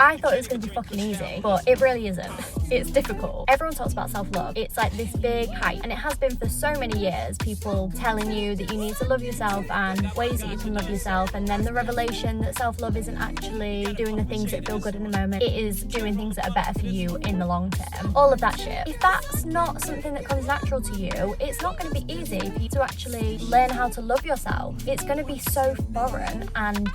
I thought it was going to be fucking easy, but it really isn't. It's difficult. Everyone talks about self-love. It's like this big hype, and it has been for so many years. People telling you that you need to love yourself and ways that you can love yourself, and then the revelation that self-love isn't actually doing the things that feel good in the moment. It is doing things that are better for you in the long term. All of that shit. If that's not something that comes natural to you, it's not going to be easy for you to actually learn how to love yourself. It's going to be so foreign and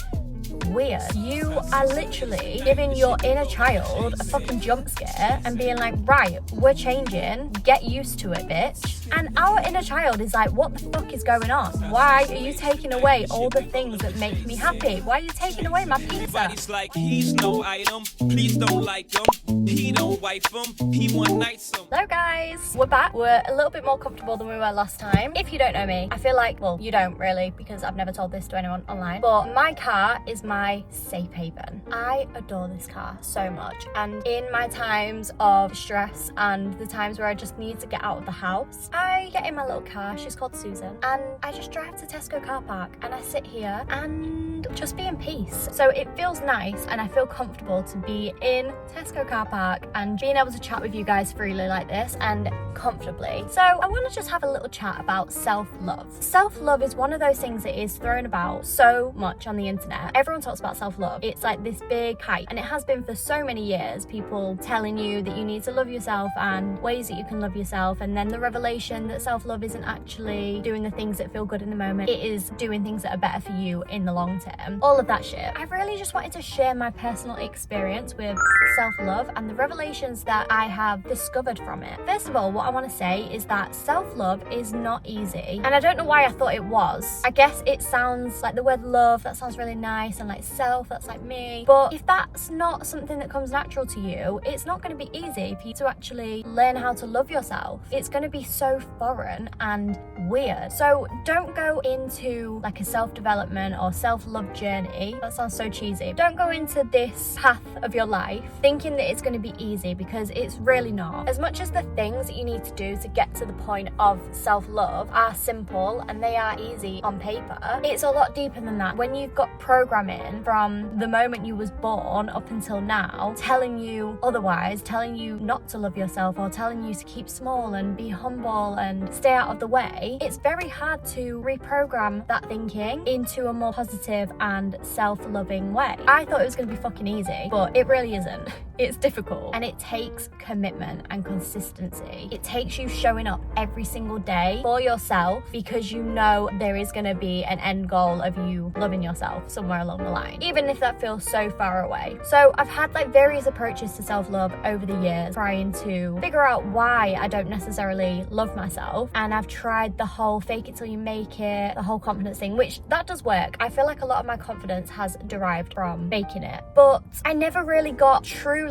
weird. You are literally giving your inner child a fucking jump scare and being like, right, we're changing, get used to it, bitch. And our inner child is like, what the fuck is going on? Why are you taking away all the things that make me happy? Why are you taking away my pizza? Everybody's like, he's no item, please don't like him, he don't wife him, he one night some. Hello guys, we're back. We're a little bit more comfortable than we were last time. If you don't know me, I feel like, well, you don't really, because I've never told this to anyone online, but my car is my safe haven. I adore this car so much, and in my times of stress and the times where I just need to get out of the house, I get in my little car, she's called Susan, and I just drive to Tesco car park and I sit here and just be in peace. So it feels nice and I feel comfortable to be in Tesco car park and being able to chat with you guys freely like this and comfortably. So I want to just have a little chat about self-love. Self-love is one of those things that is thrown about so much on the internet. Everyone talks about self-love. It's like this big hype, and it has been for so many years. People telling you that you need to love yourself and ways that you can love yourself, and then the revelation that self-love isn't actually doing the things that feel good in the moment. It is doing things that are better for you in the long term. All of that shit. I really just wanted to share my personal experience with self-love and the revelations that I have discovered from it. First of all, what I want to say is that self-love is not easy, and I don't know why I thought it was. I guess it sounds like the word love, that sounds really nice, and like self, that's like me. But if that's not something that comes natural to you, it's not going to be easy for you to actually learn how to love yourself. It's going to be so foreign and weird. So don't go into like a self-development or self-love journey. That sounds so cheesy. Don't go into this path of your life thinking that it's going to be easy, because it's really not. As much as the things that you need to do to get to the point of self-love are simple and they are easy on paper, it's a lot deeper than that. When you've got programming from the moment you was born up until now telling you otherwise, telling you not to love yourself, or telling you to keep small and be humble and stay out of the way, it's very hard to reprogram that thinking into a more positive and self-loving way. I thought it was going to be fucking easy, but it really isn't. It's difficult, and it takes commitment and consistency. It takes you showing up every single day for yourself, because you know there is going to be an end goal of you loving yourself somewhere along the line, even if that feels so far away. So I've had like various approaches to self-love over the years, trying to figure out why I don't necessarily love myself, and I've tried the whole fake it till you make it, the whole confidence thing, which that does work. I feel like a lot of my confidence has derived from faking it, but I never really got truly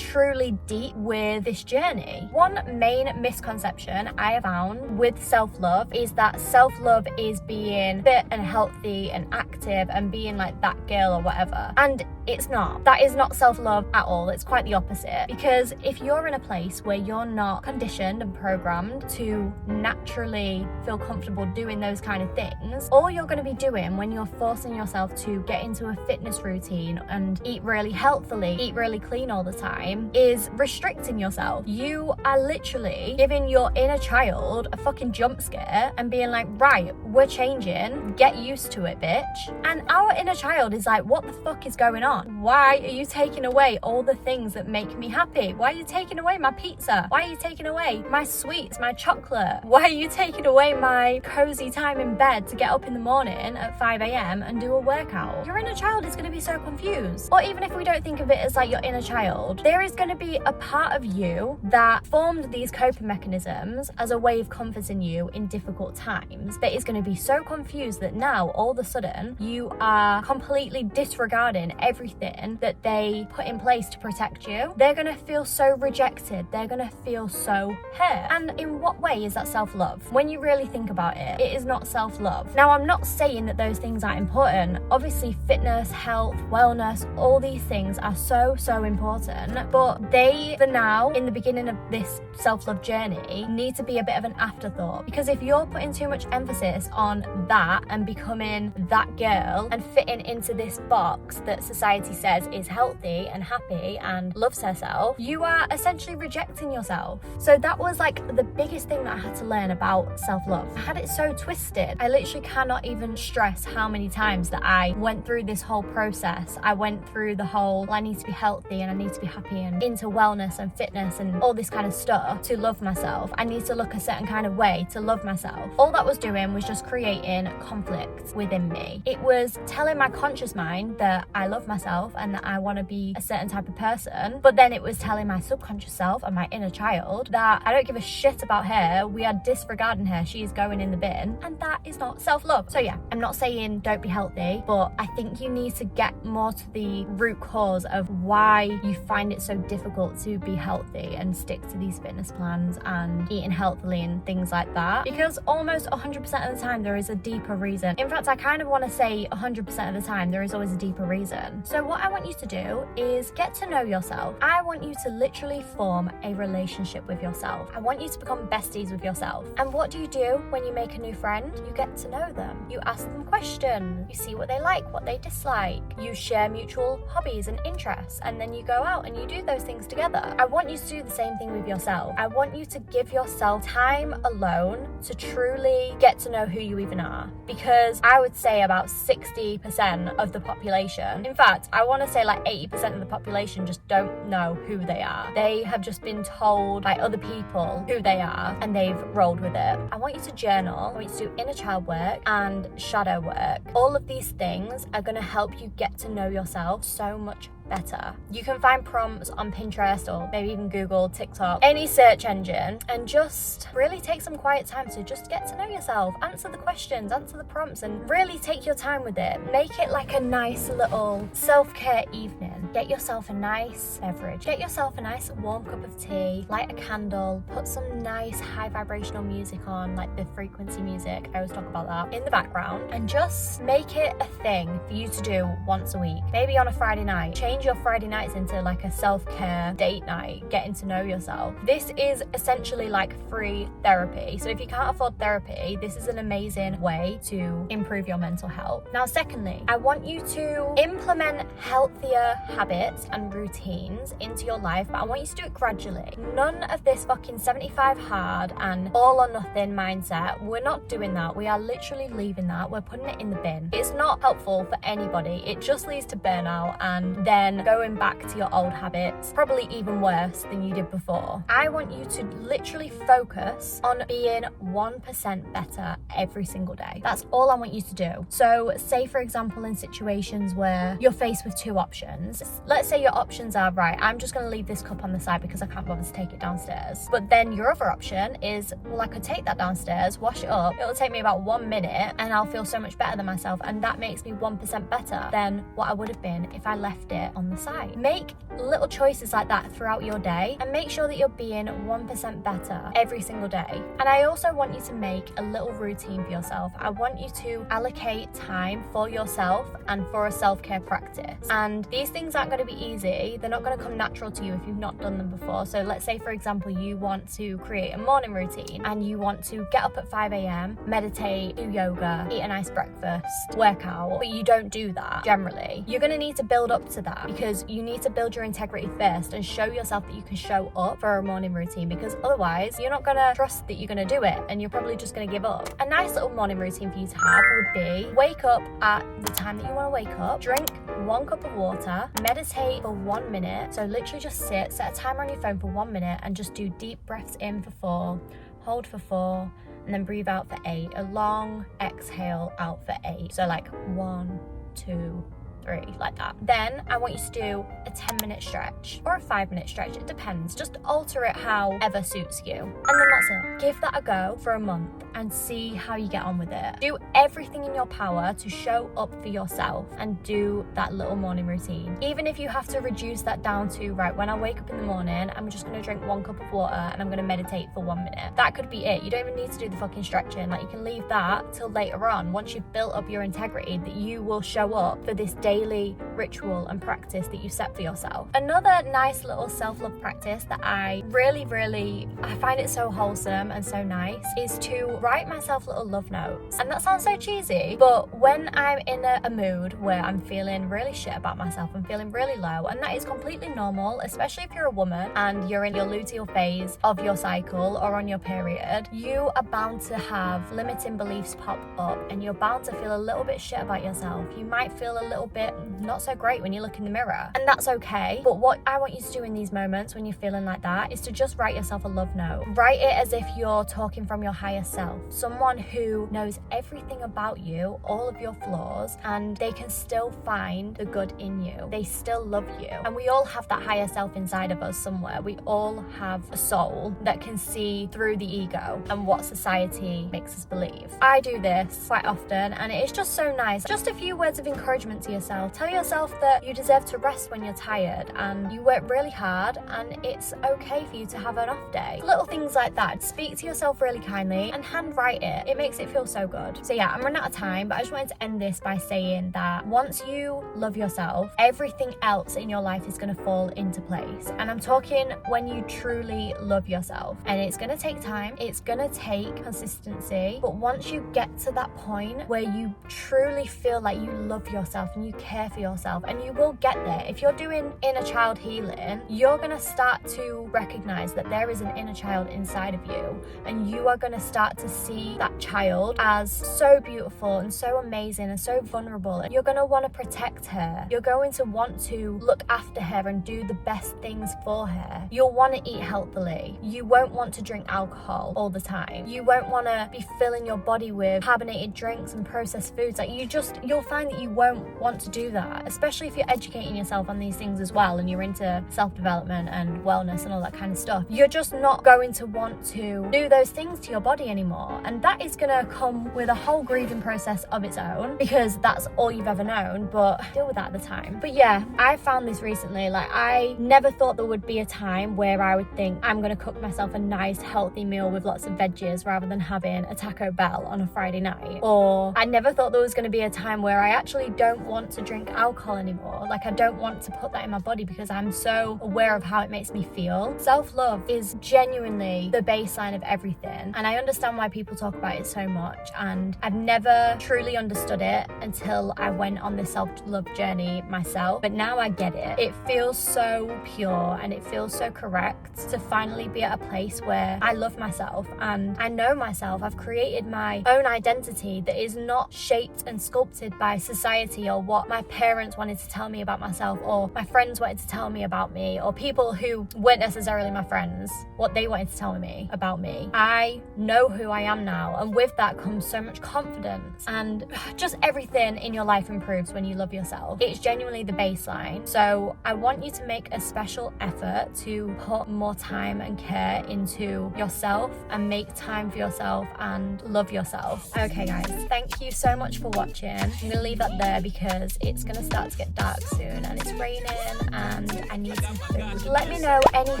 deep with this journey. One main misconception I have found with self-love is that self-love is being fit and healthy and active and being like that girl or whatever, and it's not. That is not self-love at all. It's quite the opposite, because if you're in a place where you're not conditioned and programmed to naturally feel comfortable doing those kind of things, all you're going to be doing when you're forcing yourself to get into a fitness routine and eat really healthily, eat really clean all the time, is restricting yourself. You are literally giving your inner child a fucking jump scare and being like, right, we're changing, get used to it, bitch. And our inner child is like, what the fuck is going on? Why are you taking away all the things that make me happy? Why are you taking away my pizza? Why are you taking away my sweets, my chocolate? Why are you taking away my cozy time in bed to get up in the morning at 5 a.m. and do a workout? Your inner child is going to be so confused. Or even if we don't think of it as like your inner child, there is going to be a part of you that formed these coping mechanisms as a way of comforting you in difficult times, that is going to be so confused that now all of a sudden you are completely disregarding everything that they put in place to protect you. They're going to feel so rejected. They're going to feel so hurt. And in what way is that self-love? When you really think about it, it is not self-love. Now, I'm not saying that those things aren't important. Obviously, fitness, health, wellness, all these things are so important, but they, for now, in the beginning of this self-love journey need to be a bit of an afterthought, because if you're putting too much emphasis on that and becoming that girl and fitting into this box that society says is healthy and happy and loves herself, you are essentially rejecting yourself. So that was like the biggest thing that I had to learn about self-love. I had it so twisted. I literally cannot even stress how many times that I went through this whole process. I went through the whole, well, I need to be healthy and I need to be happy and into wellness and fitness and all this kind of stuff to love myself. I need to look a certain kind of way to love myself. All that was doing was just creating conflict within me. It was telling my conscious mind that I love myself and that I want to be a certain type of person, but then it was telling my subconscious self and my inner child that I don't give a shit about her, we are disregarding her, she is going in the bin, and that is not self-love. So yeah, I'm not saying don't be healthy, but I think you need to get more to the root cause of why you find it so difficult to be healthy and stick to these fitness plans and eating healthily and things like that, because almost 100% of the time there is a deeper reason. In fact, I kind of want to say 100% of the time there is always a deeper reason. So what I want you to do is get to know yourself. I want you to literally form a relationship with yourself. I want you to become besties with yourself. And what do you do when you make a new friend? You get to know them. You ask them questions. You see what they like, what they dislike. You share mutual hobbies and interests, and then you go out and you do those things together. I want you to do the same thing with yourself. I want you to give yourself time alone to truly get to know who you even are, because I would say about 60% of the population, in fact, I want to say like 80% of the population just don't know who they are. They have just been told by other people who they are and they've rolled with it. I want you to journal. I want you to do inner child work and shadow work. All of these things are going to help you get to know yourself so much better. You can find prompts on Pinterest or maybe even Google, TikTok, any search engine, and just really take some quiet time to just get to know yourself. Answer the questions, answer the prompts, and really take your time with it. Make it like a nice little self-care evening. Get yourself a nice beverage. Get yourself a nice warm cup of tea, light a candle, put some nice high vibrational music on, like the frequency music. I always talk about that in the background, and just make it a thing for you to do once a week. Maybe on a Friday night. Change your Friday nights into like a self-care date night, getting to know yourself. This is essentially like free therapy. So if you can't afford therapy, this is an amazing way to improve your mental health. Now, secondly, I want you to implement healthier habits and routines into your life, but I want you to do it gradually. None of this fucking 75 hard and all or nothing mindset. We're not doing that. We are literally leaving that. We're putting it in the bin. It's not helpful for anybody. It just leads to burnout and then going back to your old habits, probably even worse than you did before. I want you to literally focus on being 1% better every single day. That's all I want you to do. So say, for example, in situations where you're faced with two options, let's say your options are, right, I'm just going to leave this cup on the side because I can't bother to take it downstairs. But then your other option is, well, I could take that downstairs, wash it up. It'll take me about 1 minute and I'll feel so much better than myself. And that makes me 1% better than what I would have been if I left it on the side. Make little choices like that throughout your day and make sure that you're being 1% better every single day. And I also want you to make a little routine for yourself. I want you to allocate time for yourself and for a self-care practice. And these things aren't going to be easy. They're not going to come natural to you if you've not done them before. So let's say, for example, you want to create a morning routine and you want to get up at 5 a.m, meditate, do yoga, eat a nice breakfast, work out, but you don't do that generally. You're going to need to build up to that, because you need to build your integrity first and show yourself that you can show up for a morning routine, because otherwise you're not going to trust that you're going to do it and you're probably just going to give up. A nice little morning routine for you to have would be wake up at the time that you want to wake up, drink 1 cup of water, meditate for 1 minute. So literally just set a timer on your phone for 1 minute and just do deep breaths in for 4, hold for 4, and then breathe out for 8. A long exhale out for 8. So like 1, 2, 3, like that. Then I want you to do a 10-minute stretch or a 5-minute stretch. It depends. Just alter it however suits you. And then that's it. Give that a go for a month and see how you get on with it. Do everything in your power to show up for yourself and do that little morning routine. Even if you have to reduce that down to, right, when I wake up in the morning, I'm just gonna drink 1 cup of water and I'm gonna meditate for 1 minute. That could be it. You don't even need to do the fucking stretching. Like, you can leave that till later on, once you've built up your integrity, that you will show up for this daily ritual and practice that you set for yourself. Another nice little self-love practice that I I find it so wholesome and so nice is to write myself little love notes. And that sounds so cheesy, but when I'm in a mood where I'm feeling really shit about myself, I'm feeling really low, and that is completely normal, especially if you're a woman and you're in your luteal phase of your cycle or on your period, you are bound to have limiting beliefs pop up and you're bound to feel a little bit shit about yourself. You might feel a little bit not so great when you look in the mirror, and that's okay. But what I want you to do in these moments when you're feeling like that is to just write yourself a love note. Write it as if you're talking from your higher self, someone who knows everything about you, all of your flaws, and they can still find the good in you. They still love you. And we all have that higher self inside of us somewhere. We all have a soul that can see through the ego and what society makes us believe. I do this quite often, and it is just so nice. Just a few words of encouragement to yourself. Tell yourself that you deserve to rest when you're tired and you work really hard and it's okay for you to have an off day. Little things like that. Speak to yourself really kindly and handwrite it. It makes it feel so good. So yeah, I'm running out of time, but I just wanted to end this by saying that once you love yourself, everything else in your life is going to fall into place. And I'm talking when you truly love yourself. And it's going to take time. It's going to take consistency. But once you get to that point where you truly feel like you love yourself and you care for yourself, and you will get there. If you're doing inner child healing, you're going to start to recognize that there is an inner child inside of you, and you are going to start to see that child as so beautiful and so amazing and so vulnerable, and you're going to want to protect her. You're going to want to look after her and do the best things for her. You'll want to eat healthily. You won't want to drink alcohol all the time. You won't want to be filling your body with carbonated drinks and processed foods. Like, you'll find that you won't want to do that, especially if you're educating yourself on these things as well and you're into self-development and wellness and all that kind of stuff. You're just not going to want to do those things to your body anymore, and that is going to come with a whole grieving process of its own, because that's all you've ever known, but deal with that at the time. But yeah, I found this recently. Like, I never thought there would be a time where I would think I'm going to cook myself a nice healthy meal with lots of veggies rather than having a Taco Bell on a Friday night. Or I never thought there was going to be a time where I actually don't want to drink alcohol anymore. Like, I don't want to put that in my body because I'm so aware of how it makes me feel. Self-love is genuinely the baseline of everything, and I understand why people talk about it so much, and I've never truly understood it until I went on this self-love journey myself. But now I get it. It feels so pure and it feels so correct to finally be at a place where I love myself and I know myself. I've created my own identity that is not shaped and sculpted by society or what my parents wanted to tell me about myself or my friends wanted to tell me about me or people who weren't necessarily my friends, what they wanted to tell me about me. I know who I am now, and with that comes so much confidence, and just everything in your life improves when you love yourself. It's genuinely the baseline. So I want you to make a special effort to put more time and care into yourself and make time for yourself and love yourself. Okay guys, thank you so much for watching. I'm gonna leave that there because it's gonna start to get dark soon and it's raining and I need some food. Let me know any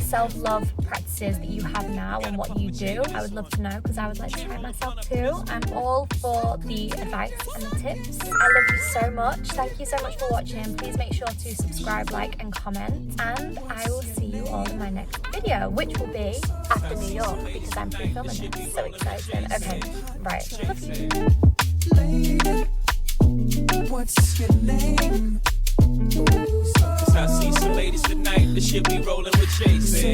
self-love practices that you have now and what you do. I would love to know because I would like to try it myself too. I'm all for the advice and the tips. I love you so much. Thank you so much for watching. Please make sure to subscribe, like and comment, and I will see you all in my next video, which will be after New York because I'm pre-filming this. So excited. Okay, right. Love you. Lady, what's your name? Cause I see some ladies tonight, the shit be rolling with Jason.